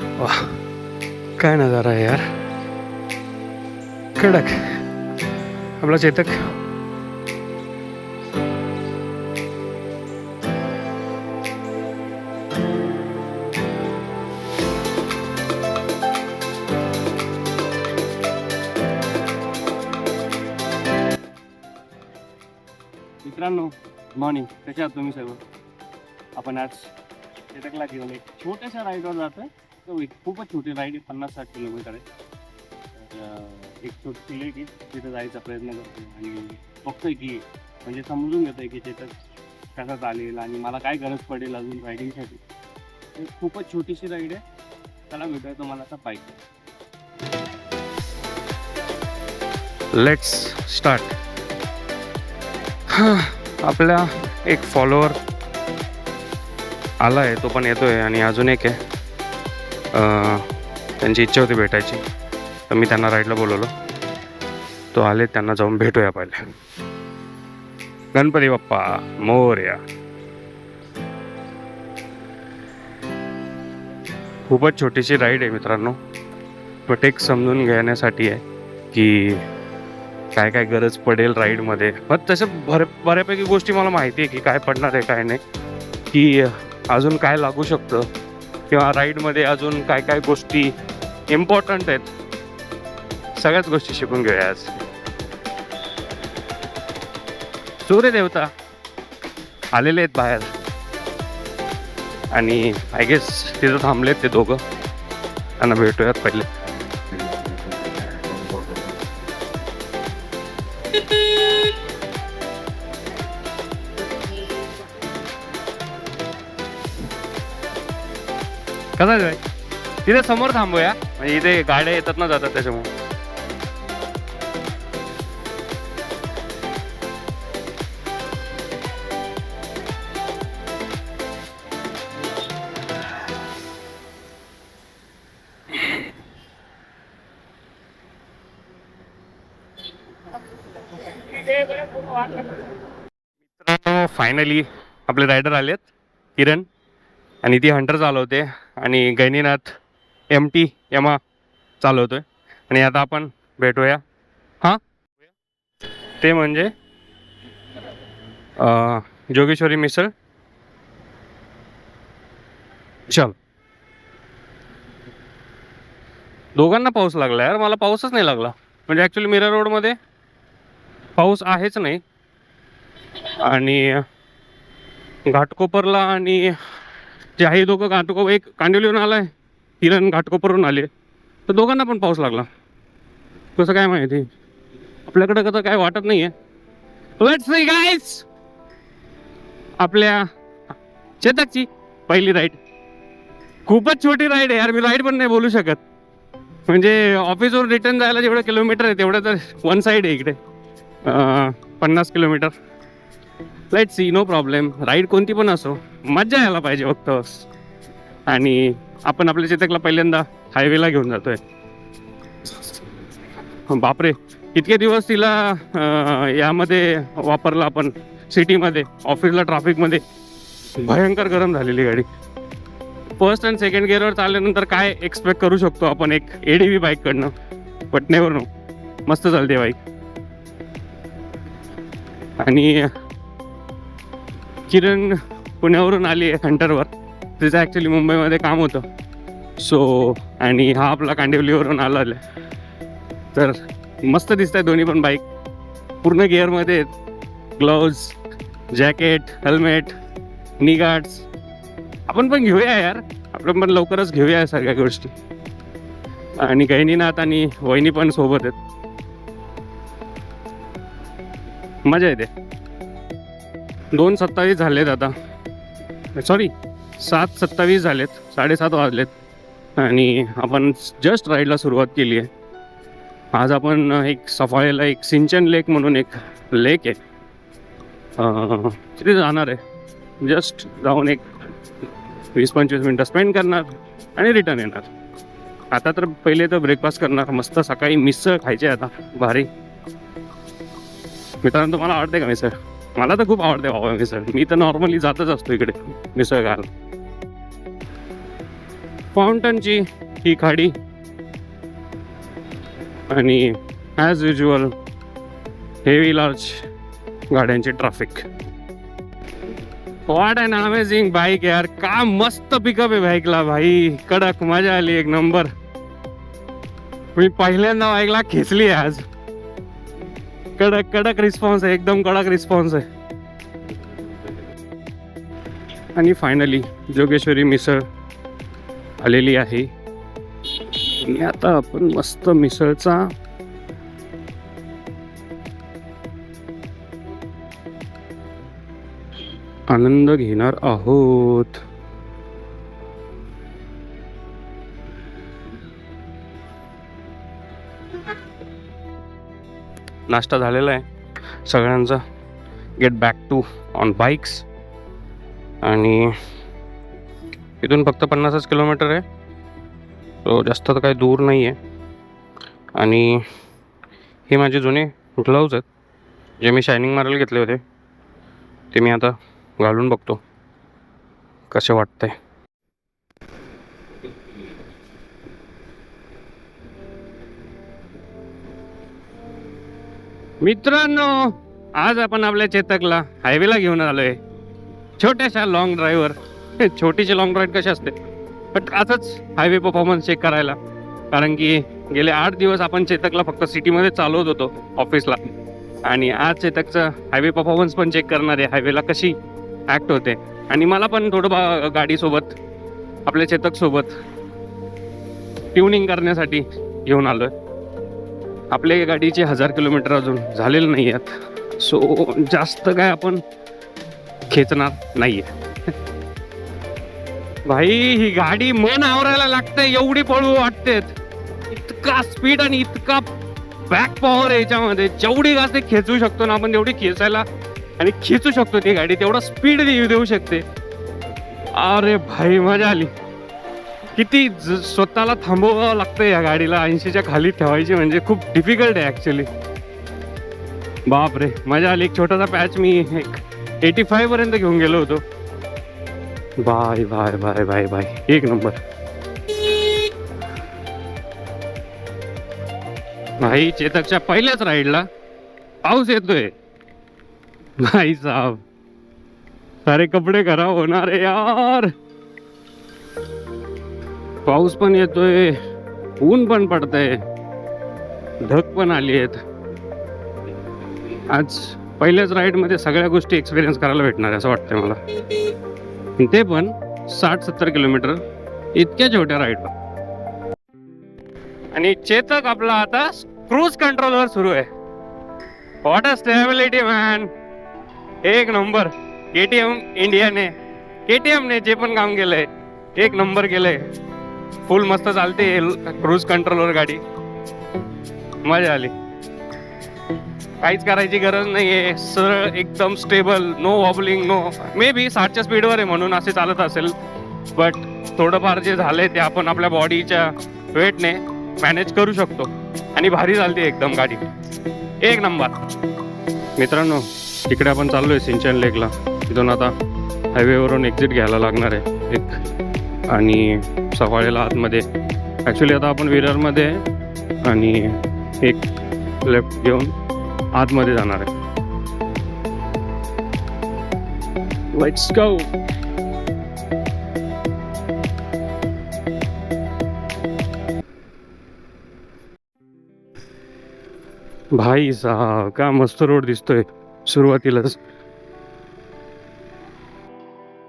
वाह, काय नजारा आहे यार. कडक आपला चेतक. मित्रांनो, गुड मॉर्निंग. कसे आहात तुम्ही सर्व? आपण आज चेतकला घेऊन एक छोट्याशा राईडवर जातोय. तो एक खूपच छोटी राईड आहे, 50-60 किलोमीटर आहे. तर एक छोटी लेक आहे, तिथे जायचा प्रयत्न करतोय आणि बघतोय की म्हणजे समजून घेतोय की चेतक कसा चालेल आणि मला काय गरज पडेल अजून रायडिंगसाठी. एक खूपच छोटीशी राईड आहे. त्याला भेटूया तुम्हाला आता बाईक. Let's start. आपला एक फॉलोअर आला आहे, तो पण येतोय आणि अजून एक आहे. त्यांची इच्छा होती भेटायची, तर मी त्यांना राईडला बोलवलं. तो आले, त्यांना जाऊन भेटूया पहिले. गणपती बाप्पा मोरया. खूपच छोटीशी राईड आहे मित्रांनो, बट एक समजून घेण्यासाठी आहे की काय काय गरज पडेल राईडमध्ये. पण तसं बऱ्यापैकी गोष्टी मला माहिती आहे की काय पडणार आहे काय नाही, की अजून काय लागू शकतं किंवा राईडमध्ये अजून काय काय गोष्टी इम्पॉर्टंट आहेत. सगळ्याच गोष्टी शिकून घेऊया आज. सूर्यदेवता आलेले आहेत बाहेर आणि आय गेस तिथं थांबलेत ते दोघं. त्यांना भेटूयात पहिले. कसा आहे तिथे समोर थांबूया, म्हणजे इथे गाड्या येतात ना जातात त्याच्यामुळे. फायनली आपले रायडर आलेत, किरण आणि ती हंटर चालवते आणि गैनीनाथ MT यमा चालवतोय. आणि आता आपण भेटूया. हां, ते म्हणजे जोगेश्वरी मिसळ. चल. दोघांना पाऊस लागला यार, मला पाऊसच नाही लागला. म्हणजे ॲक्च्युली मीरा रोडमध्ये पाऊस आहेच नाही आणि घाटकोपरला आणि जे आहे दोघं घाटकोपर, एक कांदिवलीहून आलाय, किरण घाटकोपरहून आले, तर दोघांना पण पाऊस लागला. कसं काय माहिती, आपल्याकडे कसं काय वाटत नाहीये. लेट्स सी गाईज, आपल्या चेतकची पहिली राईड. खूपच छोटी राईड आहे यार, मी राईड पण नाही बोलू शकत. म्हणजे ऑफिसवरून रिटर्न जायला जेवढं किलोमीटर आहे तेवढं तर वन साईड आहे इकडे, 50 kilometres. Let's see, no problem. Ride कोणती पण असो, मज्जा यायला पाहिजे फक्त. आणि आपण आपल्या चेतकला पहिल्यांदा हायवेला घेऊन जातोय. बापरे, इतके दिवस तिला यामध्ये वापरला आपण, सिटीमध्ये, ऑफिसला, ट्रॅफिकमध्ये. भयंकर गरम झालेली गाडी. फर्स्ट अँड सेकंड गिअरवर चालल्यानंतर काय एक्सपेक्ट करू शकतो आपण एक ADV बाईककडनं, बट नेवर नो. मस्त चालते बाईक. आणि किरण पुण्यावरून आली आहे हंटरवर. तिचं ॲक्च्युली मुंबईमध्ये काम होतं. सो आणि हा आपला कांदिवलीवरून आला आहे. तर मस्त दिसत आहे दोन्ही पण बाईक, पूर्ण गिअरमध्ये. ग्लोव्ज, जॅकेट, हेल्मेट, नी गार्ड्स. आपण पण घेऊया यार, आपण पण लवकरच घेऊया सगळ्या गोष्टी. आणि गैनीनाथ आणि वहिनी पण सोबत आहेत. मजा येते. 2:27 झालेत आता, सॉरी 7:27 झालेत, 7:30 वाजलेत. आणि आपण जस्ट राईडला सुरुवात केली आहे. आज आपण एक सफाळेला एक सिंचन लेक म्हणून एक लेक आहे, तिथे जाणार आहे. जस्ट जाऊन एक 20-25 मिनटं स्पेंड करणार आणि रिटर्न येणार. आता तर पहिले तर ब्रेकफास्ट करणार. मस्त सकाळी मिसळ खायची आता, भारी. मित्रांनो, तुम्हाला आवडते का मिसळ? मला तर खूप आवडते बाबा मिसळ. मी तर नॉर्मली जातच असतो इकडे मिसळ खायला. फाउंटनची ही खाडी आणि ॲज युजल हेवी लार्ज गाड्यांची traffic. What an amazing bike यार, का मस्त पिकअप आहे बाईकला भाई, कडक मजा आली एक नंबर. मी पहिल्यांदा बाईकला खेचली आज. कडक कडक रिस्पॉन्स आहे, एकदम कडक रिस्पॉन्स आहे. आणि फायनली जोगेश्वरी मिसळ आलेली आहे आणि आता आपण मस्त मिसळचा आनंद घेणार आहोत. नाश्ता झालेला आहे सगळ्यांचा. Get back to on bikes. आणि इथून फक्त 50च किलोमीटर आहे, तो जास्त तर काही दूर नाही आहे. आणि हे माझे जुने ग्लव्ज आहेत जे मी शायनिंग मारायला घेतले होते, ते मी आता घालून बघतो कसे वाटतंय. मित्रांनो, आज आपण आपल्या चेतकला हायवेला घेऊन आलोय छोट्याशा लॉंग ड्राईव्हवर. छोटीशी लॉंग ड्राईव्ह कशी असते, बट असंच हायवे परफॉर्मन्स चेक करायला. कारण की गेले 8 दिवस आपण चेतकला फक्त सिटीमध्ये चालवत होतो ऑफिसला, आणि आज चेतकचं हायवे परफॉर्मन्स पण चेक करणार आहे, हायवेला कशी ॲक्ट होते. आणि मला पण थोडं गाडीसोबत आपल्या चेतकसोबत ट्युनिंग करण्यासाठी घेऊन आलो आहे. आपल्या गाडीचे 1000 किलोमीटर अजून झालेले नाही आहेत, सो जास्त काय आपण खेचणार नाही आहे. भाई ही गाडी मन आवरायला लागते, एवढी पळू वाटते. इतका स्पीड आणि इतका बॅक पॉवर आहे याच्यामध्ये. जेवढी जास्त खेचू शकतो ना आपण तेवढी खेचायला आणि खेचू शकतो ती गाडी, तेवढा स्पीड देऊ शकते. अरे भाई मजा आली. किती स्वतःला थांबवावं लागतं या गाडीला, 80च्या खाली ठेवायची म्हणजे खूप डिफिकल्ट आहे ॲक्च्युली. बाप रे मजा आली. एक छोटासा पॅच मी 85 पर्यंत घेऊन गेलो होतो. Bye bye bye bye bye, एक नंबर. भाई चेतकच्या पहिल्याच राईडला पाऊस येतोय भाई साहब, सारे कपडे खराब होणार आहे यार. पाऊस पण येतोय, ऊन पण पडतंय, ढग पण आली आहेत. आज पहिल्याच राईडमध्ये सगळ्या गोष्टी एक्सपिरियन्स करायला भेटणार असं वाटतंय मला, ते पण 60-70 किलोमीटर इतक्या छोट्या राईडला. आणि चेतक आपला आता क्रूज कंट्रोलवर सुरू आहे. व्हॉट अ स्टेबिलिटी मॅन, एक नंबर. KTM इंडियाने KTMने जे पण काम केलंय एक नंबर केलंय. फुल मस्त चालते क्रूज कंट्रोलवर गाडी, मजा आली. काहीच करायची गरज नाहीये, सरळ एकदम stable, no wobbling, no. Maybe 60च्या स्पीडवर आहे म्हणून असे चालत असेल, बट थोडंफार जे झालंय ते आपण आपल्या बॉडीच्या वेटने मॅनेज करू शकतो. आणि भारी चालते एकदम गाडी, एक नंबर. मित्रांनो, तिकडे आपण चाललोय सिंचन लेकला. तिथून आता हायवेवरून एक्झिट घ्यायला लागणार आहे एक, आणि सफाळेला आतमध्ये. ॲक्च्युली आता आपण विरारमध्ये आणि एक लेफ्ट घेऊन आतमध्ये जाणार आहे. Let's go. भाई साहब का मस्त रोड दिसतोय सुरुवातीलाच.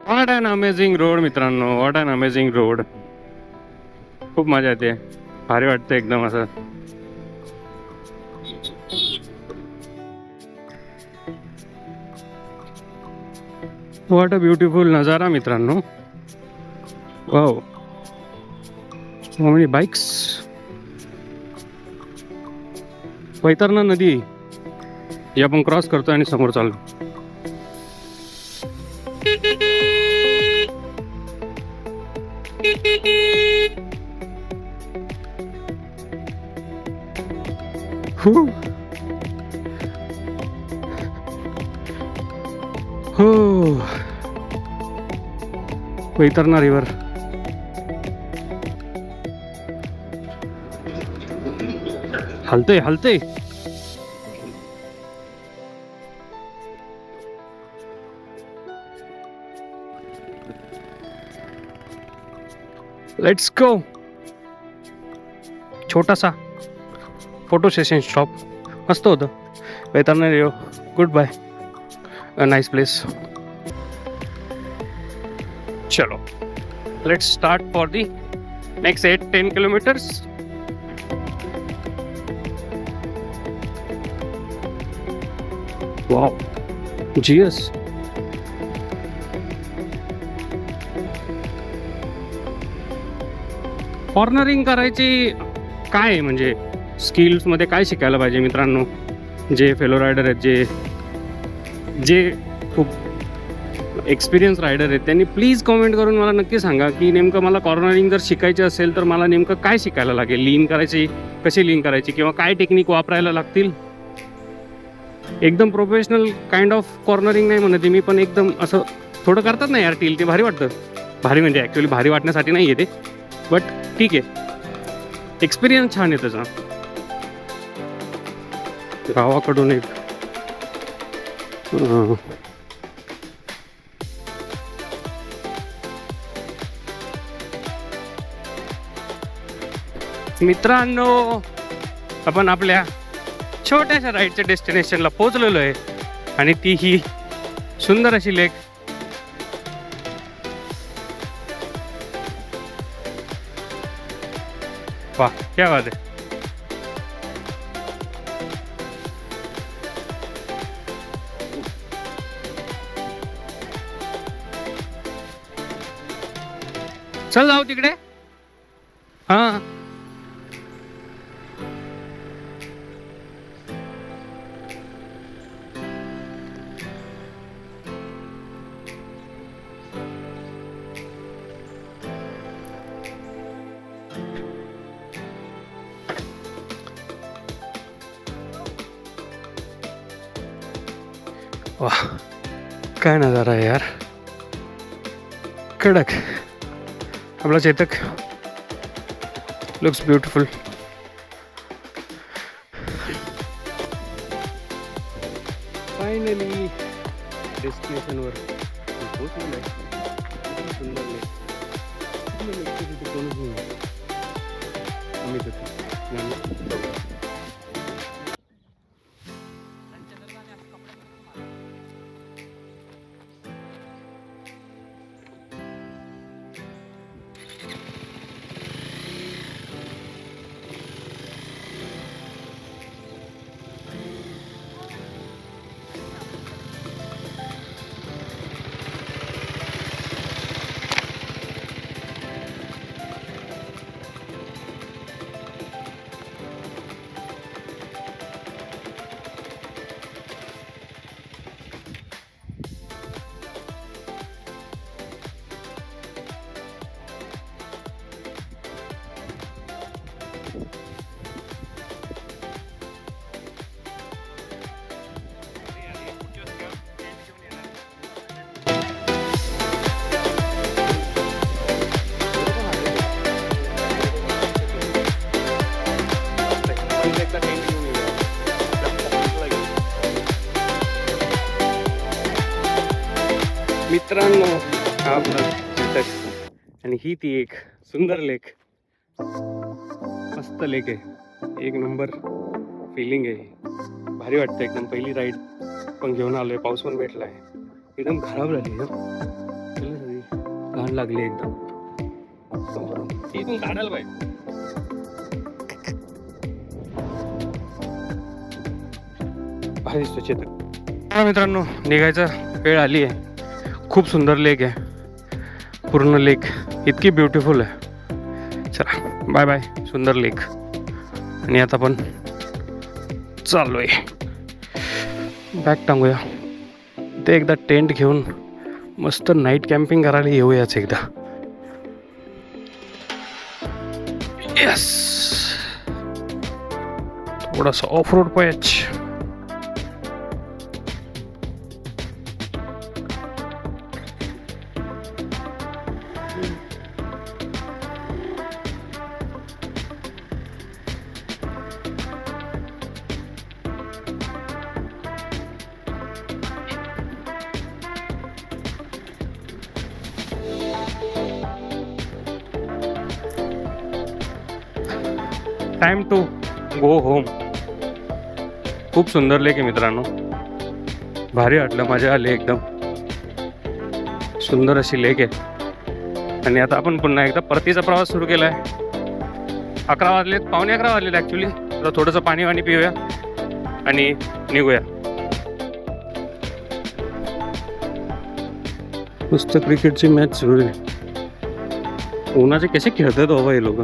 व्हॉट अन अमेझिंग रोड मित्रांनो, व्हॉट अन अमेझिंग रोड. खूप मजा येते, भारी वाटतं एकदम असं. व्हॉट अ ब्युटिफुल नजारा मित्रांनो. Wow, so many bikes. Vaitarna नदी ही आपण क्रॉस करतो आणि समोर चाललो. हो, वैतरणा रिव्हर. हलतंय हलतंय. Let's go. छोटासा फोटो सेशन स्टॉप मस्त होतं. Vaitarni good bye. A nice place. चलो let's start for the next 8-10 kilometers. Wow जीएस. कॉर्नरिंग करायची काय म्हणजे स्किल्समध्ये काय शिकायला पाहिजे मित्रांनो? जे फेलो रायडर आहेत, जे खूप एक्सपिरियन्स रायडर आहेत, त्यांनी प्लीज कमेंट करून मला नक्की सांगा की नेमकं मला कॉर्नरिंग जर शिकायची असेल तर मला नेमकं काय शिकायला लागेल. लीन करायची, कशी लीन करायची, किंवा काय टेक्निक वापरायला लागतील. एकदम प्रोफेशनल काइंड ऑफ कॉर्नरिंग नाही म्हणते मी, पण एकदम असं थोडं करतात ना यार टील, ते भारी वाटतं. भारी म्हणजे ॲक्च्युली भारी वाटण्यासाठी नाही आहे ते, बट ठीक आहे, एक्सपिरियन्स छान आहे त्याचा. गावाकडून एक मित्रांनो, आपण आपल्या छोट्याशा राईडच्या डेस्टिनेशनला पोहोचलेलो आहे आणि ती ही सुंदर अशी लेक. वाह क्या बात आहे. चल जाऊ तिकडे. हां वाह काय नजारा आहे यार. कडक आपला चेतक लुक्स ब्युटिफुल. फायनली डेस्टिनेशनवर पोहोचलेलो आहे. सुंदर लेक. कोणच नाही आम्ही तिथे. मित्रांनो, हा आपला चेतक आणि ही ती एक सुंदर लेक. मस्त लेक आहे, एक नंबर फिलिंग आहे. भारी वाटतं एकदम. पहिली राईड पण घेऊन आलोय, पाऊस पण भेटलाय. एकदम खराब झाली ना, घाण लागली एकदम. इथून काढायला पाहिजे. भारी दिसतो चेतक. हा मित्रांनो, निघायचा वेळ आली आहे. खूप सुंदर लेक आहे, पूर्ण लेक इतकी ब्युटिफुल आहे. चला बाय बाय सुंदर लेक. आणि आता आपण चाललोय बॅग टांगूया. ते एकदा टेंट घेऊन मस्त नाईट कॅम्पिंग करायला येऊयाच एकदा. यस, थोडासा off road patch. Time to go home. खूप सुंदर लेक आहे मित्रांनो, भारी वाटलं, मजा आली एकदम. सुंदर अशी लेक आहे. आणि आता आपण पुन्हा एकदा परतीचा प्रवास सुरू केला आहे. 11 वाजलेत, पावणे 11 वाजलेत ॲक्च्युली. तर थोडंसं पाणी वाणी पिऊया आणि निघूया. नुसतं क्रिकेटची मॅच सुरू आहे. उन्हाचे कसे खेळतात बाबा हे लोक.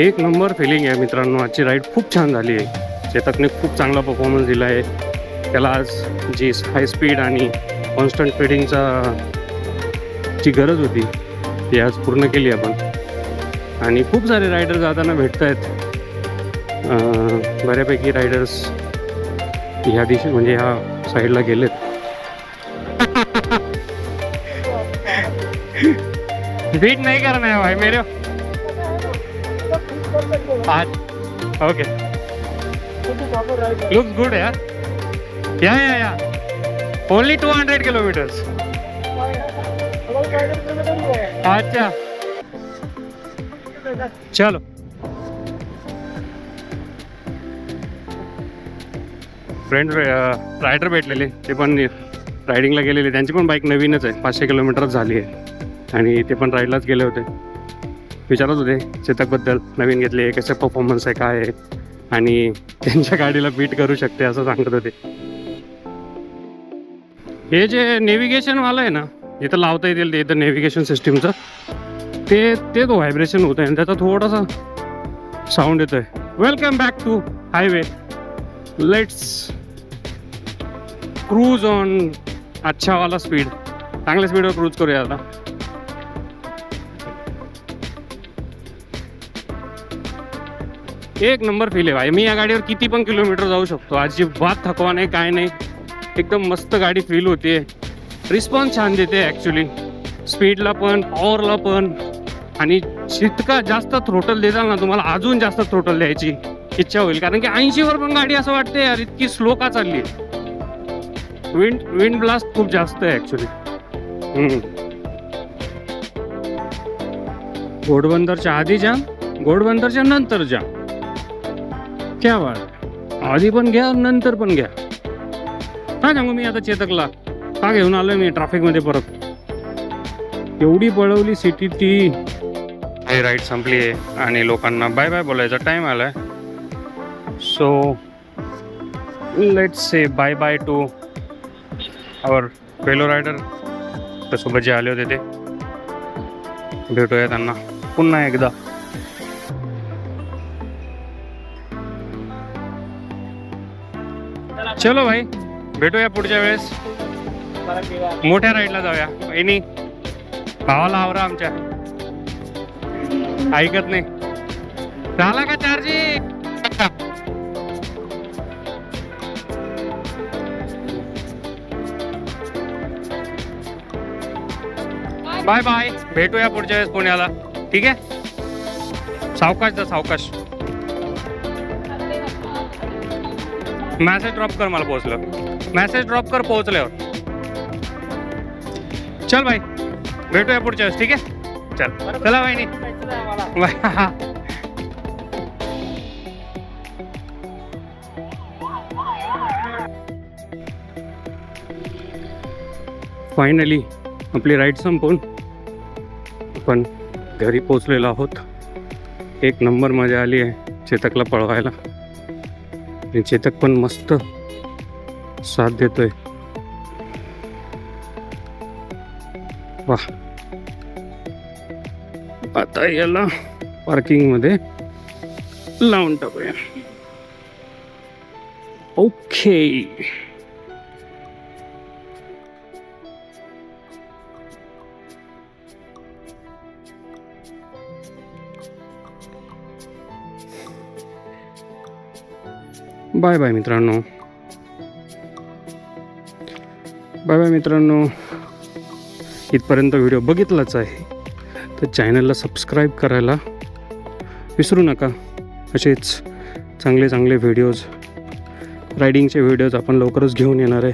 एक नंबर फिलिंग आहे मित्रांनो. आजची राईड खूप छान झाली आहे. चेतकने खूप चांगला परफॉर्मन्स दिला आहे. त्याला आज जी हाय स्पीड आणि कॉन्स्टंट फिडिंगचा जी गरज होती ती आज पूर्ण केली आपण. आणि खूप सारे रायडर्स जाताना भेटत आहेत. बऱ्यापैकी रायडर्स ह्या दिशे म्हणजे ह्या साईडला गेलेत. बीट नहीं करना है भाई मेरे. आज ओके, लुक्स गुड यार. या ओनली 200 किलोमीटर्स. अच्छा चलो. फ्रेंड रायडर भेटलेले, ते पण रायडिंगला गेलेले. त्यांची पण बाईक नवीनच आहे, 500 किलोमीटरच झाली आहे. आणि ते पण राईडलाच गेले होते. विचारत होते चेतकबद्दल, नवीन घेतले, कसं परफॉर्मन्स आहे, काय आहे, आणि त्यांच्या गाडीला बीट करू शकते असं सांगत होते. हे जे नेव्हिगेशनवालं आहे ना, इथं लावता येतील ते इथं नेव्हिगेशन सिस्टीमचं, ते तो व्हायब्रेशन होत आहे आणि त्याचा थोडासा साऊंड येतो आहे. Welcome back to highway. Let's cruise on अच्छावाला स्पीड. चांगल्या स्पीडवर क्रूज करूया आता. एक नंबर फील आहे भाई. मी या गाडीवर किती पण किलोमीटर जाऊ शकतो. अजिबात थकवा नाही, काय नाही. एकदम मस्त गाडी फील होते. रिस्पॉन्स छान देते ॲक्च्युली, स्पीडला पण, पॉवरला पण. आणि जितका जास्त थ्रोटल देताल ना, तुम्हाला अजून जास्त थ्रोटल द्यायची इच्छा होईल. कारण की 80वर पण गाडी असं वाटते यार इतकी स्लो का चालली. विंड ब्लास्ट खूप जास्त आहे ॲक्च्युली. घोडबंदरच्या आधी जा, घोडबंदरच्या नंतर जा. क्या बात. आधी पण घ्या, नंतर पण घ्या. काय सांगू मी आता चेतकला, का घेऊन आलोय मी ट्रॅफिकमध्ये परत. एवढी पळवली सिटी ती. हे राईड संपली आहे आणि लोकांना बाय बाय बोलायचा टाइम आलाय. So let's say bye bye to our fellow rider. त्यासोबत जे आले होते ते भेटूया त्यांना पुन्हा एकदा. चलो भाई, भेटूया पुढच्या वेळेस. मोठ्या राईडला जाऊया. वहिनी भावाला आवरा आमच्या, ऐकत नाही. झाला का चार्जिंग. बाय बाय, भेटूया पुढच्या वेळेस पुण्याला. ठीक आहे, सावकाश जा, सावकाश. मॅसेज ड्रॉप कर मला पोहोचलं. मॅसेज ड्रॉप कर पोहोचल्यावर. चल भाई, भेटूया पुढच्या वेळेस. ठीक आहे, चल. चला वहिनी, फायनली आपली राईड संपवून आपण घरी पोचलेलो आहोत. एक नंबर मजा आली आहे चेतकला पळवायला आणि चेतक पण मस्त साथ देतोय. वाह. आता याला पार्किंग मध्ये लावून टाकूया. ओके. बाय बाय मित्रांनो. बाय बाय मित्रांनो. इथपर्यंत व्हिडिओ बघितलाच आहे तर चॅनलला सबस्क्राईब करायला विसरू नका. असेच चांगले चांगले व्हिडिओज, रायडिंगचे व्हिडिओज आपण लवकरच घेऊन येणार आहे.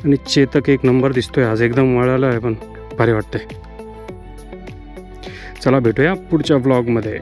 आणि चेतक एक नंबर दिसतोय आज, एकदम वळाला आहे पण भारी वाटतंय. चला भेटूया पुढच्या व्लॉगमध्ये.